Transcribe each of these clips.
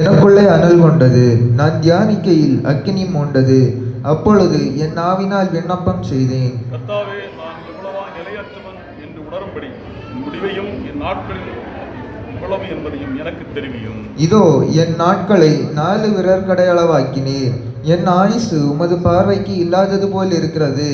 எனக்குள்ளே அனல் கொண்டது. நான் தியானிக்கையில் அக்கினி மூண்டது. அப்பொழுது என் நாவினால் விண்ணப்பம் செய்தேன். கர்த்தாவே, நான் எவ்வளவாய் நிலையற்றவன் என்று உணரும்படி முடிவையும் என் நாட்களில் எவ்வளவு என்பதையும் எனக்கு தெரிவியும். இதோ என் நாட்களை 4 விரற்கடையளவாக்கினீர். என் ஆயுசு உமது பார்வைக்கு இல்லாதது போல் இருக்கிறது.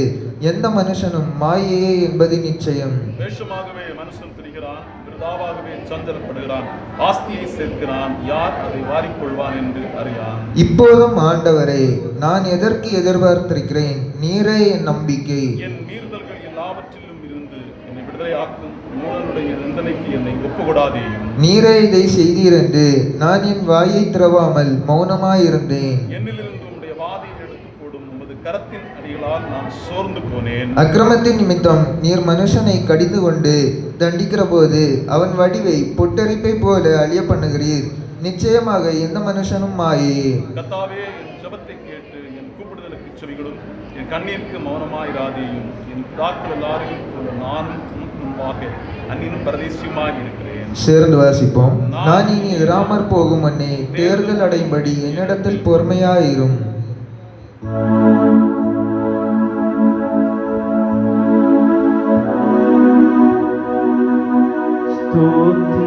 எந்த மனுஷனும் மாயையே என்பது நிச்சயம். வேஷமாகவே மனுஷன் திரிகிறான், விருதாவாகவே சஞ்சலப்படுகிறான், ஆஸ்தியை சேர்க்கிறான், யார் அதை வாரிக்கொள்வான் என்று அறியான். இப்போதும் ஆண்டவரே, நான் எதற்கு எதிர்பார்த்திருக்கிறேன்? நீரே என் நம்பிக்கை. என் மீறுதல்கள் எல்லாவற்றிலும் இருந்து என்னை விடுதலையாக்கும். மூடனுடைய நிந்தனைக்கு என்னை ஒப்புக்கொடாதேயும். நீரே இதை செய்தீர் என்று நான் என் வாயை திறவாமல் மௌனமாயிருந்தேன். என்னிலிருந்து உம்முடைய வாதையை எடுத்து போடும் உமது கரத்தின் அடிகளால் நான் சோர்ந்து போனேன். அக்கிரமத்தின் நிமித்தம் நீர் மனுஷனை கடிந்து கொண்டு தண்டிக்கிற போது அவன் வடிவை பொட்டரிப்பை போல அழிய பண்ணுகிறீர். நிச்சயமாக எந்த மனுஷனும் மாயே. கர்த்தாவே, என் ஜெபத்தை கேட்டு என் கூப்பிடுதலுக்கு செவிகளும் என் கண்ணீருக்கு மௌனமாயிராதேயும். என் பிதாக்கள் எல்லாரையும் போல நானும் உனக்கு முன்பாக அந்நினும் பரதேசியுமாய் இருக்கிறேன். சேர்ந்து வாசிப்போம். நான் இனி இராமற் போகும் முன்னே தேர்தல் அடையும்படி என்னிடத்தில் பொறுமையாயிரும். Stottiram